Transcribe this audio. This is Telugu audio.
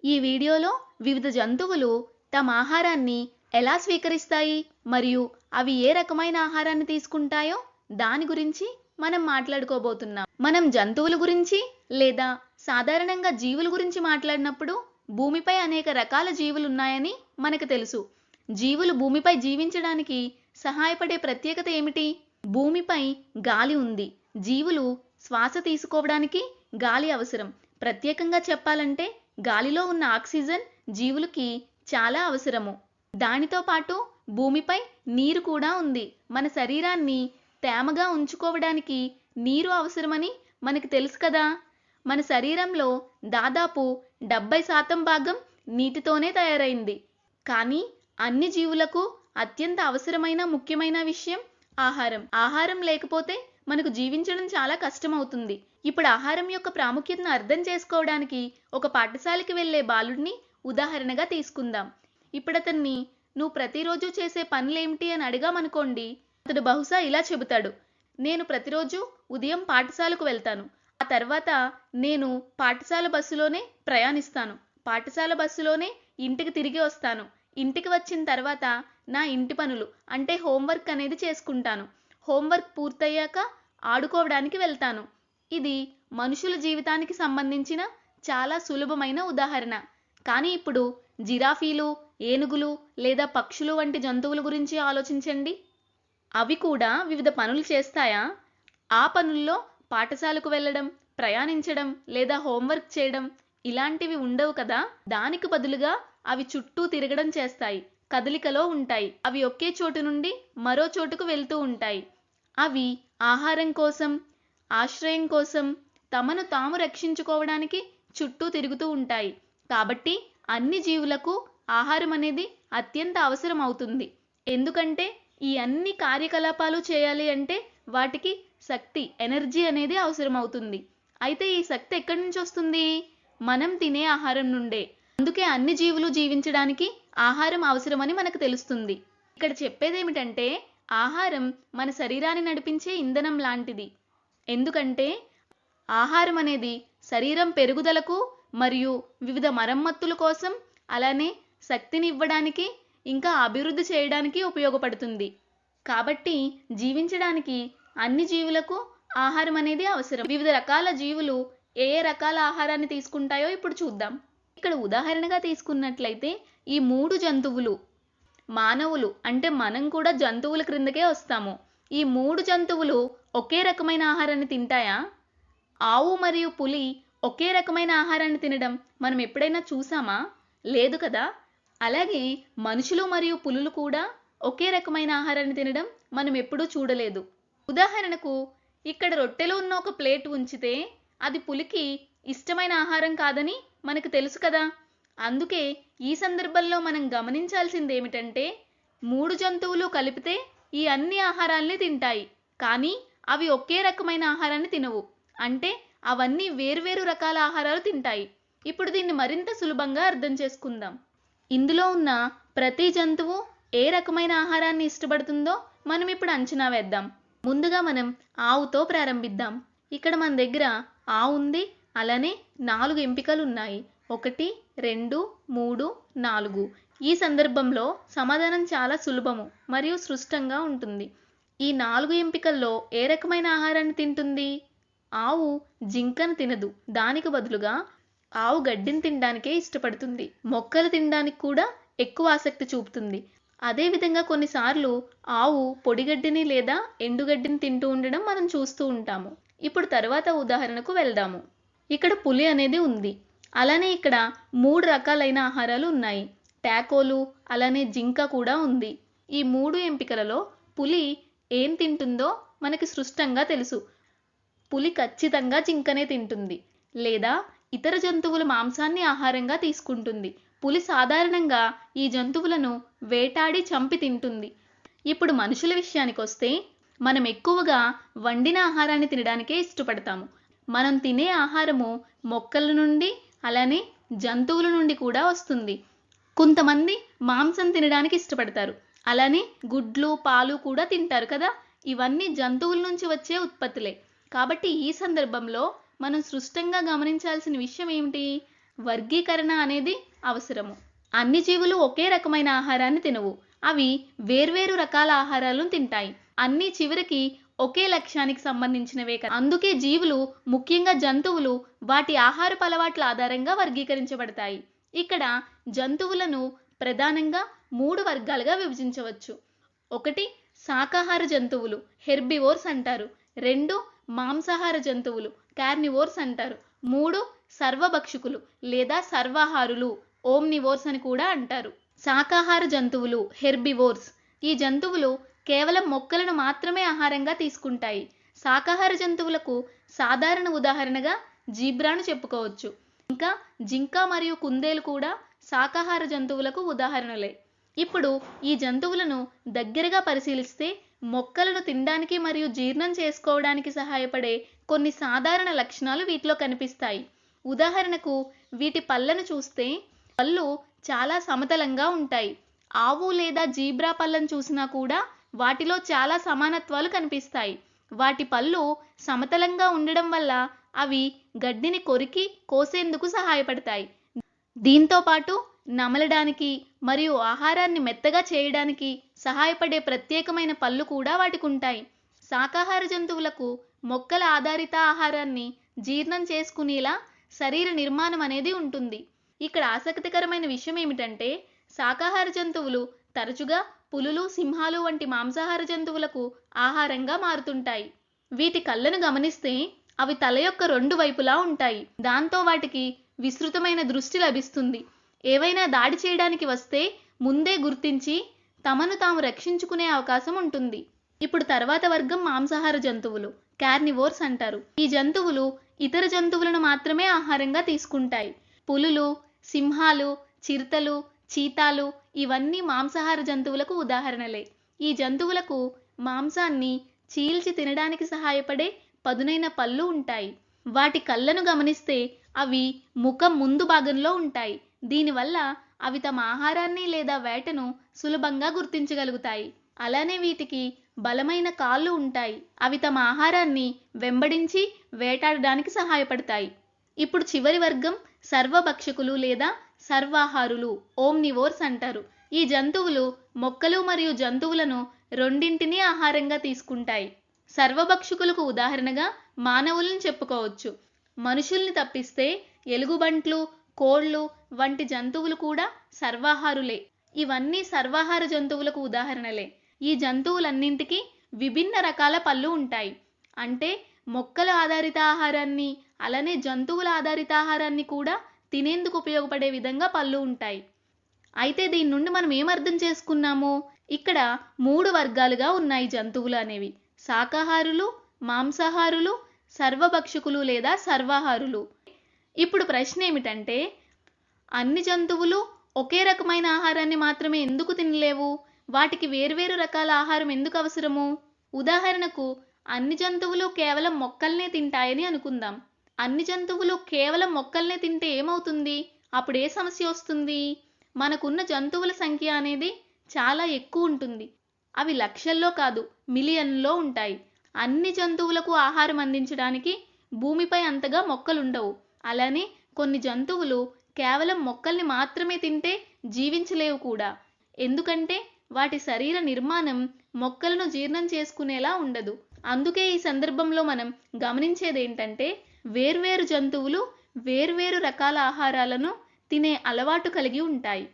ఈ వీడియోలో వివిధ జంతువులు తమ ఆహారాన్ని ఎలా స్వీకరిస్తాయి మరియు అవి ఏ రకమైన ఆహారాన్ని తీసుకుంటాయో దాని గురించి మనం మాట్లాడుకోబోతున్నాం. మనం జంతువుల గురించి లేదా సాధారణంగా జీవుల గురించి మాట్లాడినప్పుడు భూమిపై అనేక రకాల జీవులు ఉన్నాయని మనకు తెలుసు. జీవులు భూమిపై జీవించడానికి సహాయపడే ప్రత్యేకత ఏమిటి? భూమిపై గాలి ఉంది. జీవులు శ్వాస తీసుకోవడానికి గాలి అవసరం. ప్రత్యేకంగా చెప్పాలంటే గాలిలో ఉన్న ఆక్సిజన్ జీవులకి చాలా అవసరము. దానితో పాటు భూమిపై నీరు కూడా ఉంది. మన శరీరాన్ని తేమగా ఉంచుకోవడానికి నీరు అవసరమని మనకు తెలుసు కదా. మన శరీరంలో దాదాపు 70% భాగం నీటితోనే తయారైంది. కానీ అన్ని జీవులకు అత్యంత అవసరమైన ముఖ్యమైన విషయం ఆహారం. ఆహారం లేకపోతే మనకు జీవించడం చాలా కష్టమవుతుంది. ఇప్పుడు ఆహారం యొక్క ప్రాముఖ్యతను అర్థం చేసుకోవడానికి ఒక పాఠశాలకి వెళ్ళే బాలుడిని ఉదాహరణగా తీసుకుందాం. ఇప్పుడు అతన్ని నువ్వు ప్రతిరోజు చేసే పనులేమిటి అని అడిగామనుకోండి, అతడు బహుశా ఇలా చెబుతాడు: నేను ప్రతిరోజు ఉదయం పాఠశాలకు వెళ్తాను. ఆ తర్వాత నేను పాఠశాల బస్సులోనే ప్రయాణిస్తాను. పాఠశాల బస్సులోనే ఇంటికి తిరిగి వస్తాను. ఇంటికి వచ్చిన తర్వాత నా ఇంటి పనులు అంటే హోంవర్క్ అనేది చేసుకుంటాను. హోంవర్క్ పూర్తయ్యాక ఆడుకోవడానికి వెళ్తాను. ఇది మనుషుల జీవితానికి సంబంధించిన చాలా సులభమైన ఉదాహరణ. కానీ ఇప్పుడు జిరాఫీలు, ఏనుగులు లేదా పక్షులు వంటి జంతువుల గురించి ఆలోచించండి. అవి కూడా వివిధ పనులు చేస్తాయా? ఆ పనుల్లో పాఠశాలకు వెళ్ళడం, ప్రయాణించడం లేదా హోంవర్క్ చేయడం ఇలాంటివి ఉండవు కదా. దానికి బదులుగా అవి చుట్టూ తిరగడం చేస్తాయి, కదలికలో ఉంటాయి. అవి ఒకే చోటు నుండి మరో చోటుకు వెళ్తూ ఉంటాయి. అవి ఆహారం కోసం, ఆశ్రయం కోసం, తమను తాము రక్షించుకోవడానికి చుట్టూ తిరుగుతూ ఉంటాయి. కాబట్టి అన్ని జీవులకు ఆహారం అనేది అత్యంత అవసరం అవుతుంది. ఎందుకంటే ఈ అన్ని కార్యకలాపాలు చేయాలి అంటే వాటికి శక్తి, ఎనర్జీ అనేది అవసరం అవుతుంది. అయితే ఈ శక్తి ఎక్కడి నుంచి వస్తుంది? మనం తినే ఆహారం నుండే. అందుకే అన్ని జీవులు జీవించడానికి ఆహారం అవసరమని మనకు తెలుస్తుంది. ఇక్కడ చెప్పేదేమిటంటే ఆహారం మన శరీరాన్ని నడిపించే ఇంధనం లాంటిది. ఎందుకంటే ఆహారం అనేది శరీరం పెరుగుదలకు మరియు వివిధ మరమ్మతుల కోసం, అలానే శక్తిని ఇవ్వడానికి, ఇంకా అభివృద్ధి చేయడానికి ఉపయోగపడుతుంది. కాబట్టి జీవించడానికి అన్ని జీవులకు ఆహారం అనేది అవసరం. వివిధ రకాల జీవులు ఏ ఏ రకాల ఆహారాన్ని తీసుకుంటాయో ఇప్పుడు చూద్దాం. ఇక్కడ ఉదాహరణగా తీసుకున్నట్లయితే ఈ 3 జంతువులు, మానవులు అంటే మనం కూడా జంతువుల క్రిందకే వస్తాము. ఈ 3 జంతువులు ఒకే రకమైన ఆహారాన్ని తింటాయా? ఆవు మరియు పులి ఒకే రకమైన ఆహారాన్ని తినడం మనం ఎప్పుడైనా చూసామా? లేదు కదా. అలాగే మనుషులు మరియు పులులు కూడా ఒకే రకమైన ఆహారాన్ని తినడం మనం ఎప్పుడూ చూడలేదు. ఉదాహరణకు ఇక్కడ రొట్టెలు ఉన్న ఒక ప్లేట్ ఉంచితే అది పులికి ఇష్టమైన ఆహారం కాదని మనకు తెలుసు కదా. అందుకే ఈ సందర్భంలో మనం గమనించాల్సింది ఏమిటంటే 3 జంతువులు కలిపితే ఈ అన్ని ఆహారాల్ని తింటాయి, కానీ అవి ఒకే రకమైన ఆహారాన్ని తినవు. అంటే అవన్నీ వేర్వేరు రకాల ఆహారాలు తింటాయి. ఇప్పుడు దీన్ని మరింత సులభంగా అర్థం చేసుకుందాం. ఇందులో ఉన్న ప్రతి జంతువు ఏ రకమైన ఆహారాన్ని ఇష్టపడుతుందో మనం ఇప్పుడు అంచనా వేద్దాం. ముందుగా మనం ఆవుతో ప్రారంభిద్దాం. ఇక్కడ మన దగ్గర ఆవు ఉంది. అలానే 4 ఎంపికలు ఉన్నాయి. 1, 2, 3, 4. ఈ సందర్భంలో సమాధానం చాలా సులభము మరియు స్పష్టంగా ఉంటుంది. ఈ 4 ఎంపికల్లో ఏ రకమైన ఆహారాన్ని తింటుంది? ఆవు జింకను తినదు. దానికి బదులుగా ఆవు గడ్డిని తినడానికే ఇష్టపడుతుంది. మొక్కలు తినడానికి కూడా ఎక్కువ ఆసక్తి చూపుతుంది. అదేవిధంగా కొన్నిసార్లు ఆవు పొడిగడ్డిని లేదా ఎండుగడ్డిని తింటూ ఉండడం మనం చూస్తూ ఉంటాము. ఇప్పుడు తర్వాత ఉదాహరణకు వెళ్దాము. ఇక్కడ పులి అనేది ఉంది. అలానే ఇక్కడ 3 రకాలైన ఆహారాలు ఉన్నాయి. టాకోలు, అలానే జింక కూడా ఉంది. ఈ 3 ఎంపికలలో పులి ఏం తింటుందో మనకి స్పష్టంగా తెలుసు. పులి ఖచ్చితంగా జింకనే తింటుంది లేదా ఇతర జంతువుల మాంసాన్ని ఆహారంగా తీసుకుంటుంది. పులి సాధారణంగా ఈ జంతువులను వేటాడి చంపి తింటుంది. ఇప్పుడు మనుషుల విషయానికి వస్తే మనం ఎక్కువగా వండిన ఆహారాన్ని తినడానికే ఇష్టపడతాము. మనం తినే ఆహారము మొక్కల నుండి, అలానే జంతువుల నుండి కూడా వస్తుంది. కొంతమంది మాంసం తినడానికి ఇష్టపడతారు. అలానే గుడ్లు, పాలు కూడా తింటారు కదా. ఇవన్నీ జంతువుల నుంచి వచ్చే ఉత్పత్తులే. కాబట్టి ఈ సందర్భంలో మనం స్పష్టంగా గమనించాల్సిన విషయం ఏమిటి? వర్గీకరణ అనేది అవసరము. అన్ని జీవులు ఒకే రకమైన ఆహారాన్ని తినవు. అవి వేర్వేరు రకాల ఆహారాలను తింటాయి. అన్నీ చివరికి ఒకే లక్ష్యానికి సంబంధించినవే కదా. అందుకే జీవులు, ముఖ్యంగా జంతువులు, వాటి ఆహారపు అలవాట్ల ఆధారంగా వర్గీకరించబడతాయి. ఇక్కడ జంతువులను ప్రధానంగా 3 వర్గాలుగా విభజించవచ్చు. 1 శాకాహార జంతువులు, హెర్బివోర్స్ అంటారు. 2 మాంసాహార జంతువులు, కార్నివోర్స్ అంటారు. 3 సర్వభక్షకులు లేదా సర్వాహారులు, ఓమ్నివోర్స్ అని కూడా అంటారు. శాకాహార జంతువులు, హెర్బివోర్స్. ఈ జంతువులు కేవలం మొక్కలను మాత్రమే ఆహారంగా తీసుకుంటాయి. శాకాహార జంతువులకు సాధారణ ఉదాహరణగా జీబ్రాను చెప్పుకోవచ్చు. ఇంకా జింక మరియు కుందేలు కూడా శాకాహార జంతువులకు ఉదాహరణలే. ఇప్పుడు ఈ జంతువులను దగ్గరగా పరిశీలిస్తే మొక్కలను తినడానికి మరియు జీర్ణం చేసుకోవడానికి సహాయపడే కొన్ని సాధారణ లక్షణాలు వీటిలో కనిపిస్తాయి. ఉదాహరణకు వీటి పళ్ళను చూస్తే పళ్ళు చాలా సమతలంగా ఉంటాయి. ఆవు లేదా జీబ్రా పళ్ళను చూసినా కూడా వాటిలో చాలా సమానత్వాలు కనిపిస్తాయి. వాటి పళ్ళు సమతలంగా ఉండడం వల్ల అవి గడ్డిని కొరికి కోసేందుకు సహాయపడతాయి. దీంతో పాటు నమలడానికి మరియు ఆహారాన్ని మెత్తగా చేయడానికి సహాయపడే ప్రత్యేకమైన పళ్ళు కూడా వాటికి ఉంటాయి. శాకాహార జంతువులకు మొక్కల ఆధారిత ఆహారాన్ని జీర్ణం చేసుకునేలా శరీర నిర్మాణం అనేది ఉంటుంది. ఇక్కడ ఆసక్తికరమైన విషయం ఏమిటంటే శాకాహార జంతువులు తరచుగా పులులు, సింహాలు వంటి మాంసాహార జంతువులకు ఆహారంగా మారుతుంటాయి. వీటి కళ్ళను గమనిస్తే అవి తల యొక్క 2 వైపులా ఉంటాయి. దాంతో వాటికి విస్తృతమైన దృష్టి లభిస్తుంది. ఏవైనా దాడి చేయడానికి వస్తే ముందే గుర్తించి తమను తాము రక్షించుకునే అవకాశం ఉంటుంది. ఇప్పుడు తర్వాత వర్గం మాంసాహార జంతువులు, కార్నివోర్స్ అంటారు. ఈ జంతువులు ఇతర జంతువులను మాత్రమే ఆహారంగా తీసుకుంటాయి. పులులు, సింహాలు, చిరుతలు, చీతాలు ఇవన్నీ మాంసాహార జంతువులకు ఉదాహరణలే. ఈ జంతువులకు మాంసాన్ని చీల్చి తినడానికి సహాయపడే పదునైన పళ్ళు ఉంటాయి. వాటి కళ్ళను గమనిస్తే అవి ముఖం ముందు భాగంలో ఉంటాయి. దీనివల్ల అవి తమ ఆహారాన్ని లేదా వేటను సులభంగా గుర్తించగలుగుతాయి. అలానే వీటికి బలమైన కాళ్ళు ఉంటాయి. అవి తమ ఆహారాన్ని వెంబడించి వేటాడడానికి సహాయపడతాయి. ఇప్పుడు చివరి వర్గం సర్వభక్షకులు లేదా సర్వాహారులు, ఓమ్నివోర్స్ అంటారు. ఈ జంతువులు మొక్కలు మరియు జంతువులను రెండింటినీ ఆహారంగా తీసుకుంటాయి. సర్వభక్షకులకు ఉదాహరణగా మానవులను చెప్పుకోవచ్చు. మనుషుల్ని తప్పిస్తే ఎలుగుబంట్లు, కోళ్లు వంటి జంతువులు కూడా సర్వాహారులే. ఇవన్నీ సర్వాహార జంతువులకు ఉదాహరణలే. ఈ జంతువులన్నింటికీ విభిన్న రకాల పళ్ళు ఉంటాయి. అంటే మొక్కల ఆధారిత ఆహారాన్ని, అలానే జంతువుల ఆధారిత ఆహారాన్ని కూడా తినేందుకు ఉపయోగపడే విధంగా పళ్ళు ఉంటాయి. అయితే దీని నుండి మనం ఏమర్థం చేసుకున్నాము? ఇక్కడ 3 వర్గాలుగా ఉన్నాయి జంతువులు అనేవి: శాకాహారులు, మాంసాహారులు, సర్వభక్షకులు లేదా సర్వాహారులు. ఇప్పుడు ప్రశ్న ఏమిటంటే అన్ని జంతువులు ఒకే రకమైన ఆహారాన్ని మాత్రమే ఎందుకు తినలేవు? వాటికి వేర్వేరు రకాల ఆహారం ఎందుకు అవసరము? ఉదాహరణకు అన్ని జంతువులు కేవలం మొక్కల్నే తింటాయని అనుకుందాం. అన్ని జంతువులు కేవలం మొక్కల్నే తింటే ఏమవుతుంది? అప్పుడు ఏ సమస్య వస్తుంది? మనకున్న జంతువుల సంఖ్య అనేది చాలా ఎక్కువ ఉంటుంది. అవి లక్షల్లో కాదు, మిలియన్లో ఉంటాయి. అన్ని జంతువులకు ఆహారం అందించడానికి భూమిపై అంతగా మొక్కలుండవు. అలానే కొన్ని జంతువులు కేవలం మొక్కల్ని మాత్రమే తింటే జీవించలేవు కూడా. ఎందుకంటే వాటి శరీర నిర్మాణం మొక్కలను జీర్ణం చేసుకునేలా ఉండదు. అందుకే ఈ సందర్భంలో మనం గమనించేదేంటంటే వేర్వేరు జంతువులు వేర్వేరు రకాల ఆహారాలను తినే అలవాటు కలిగి ఉంటాయి.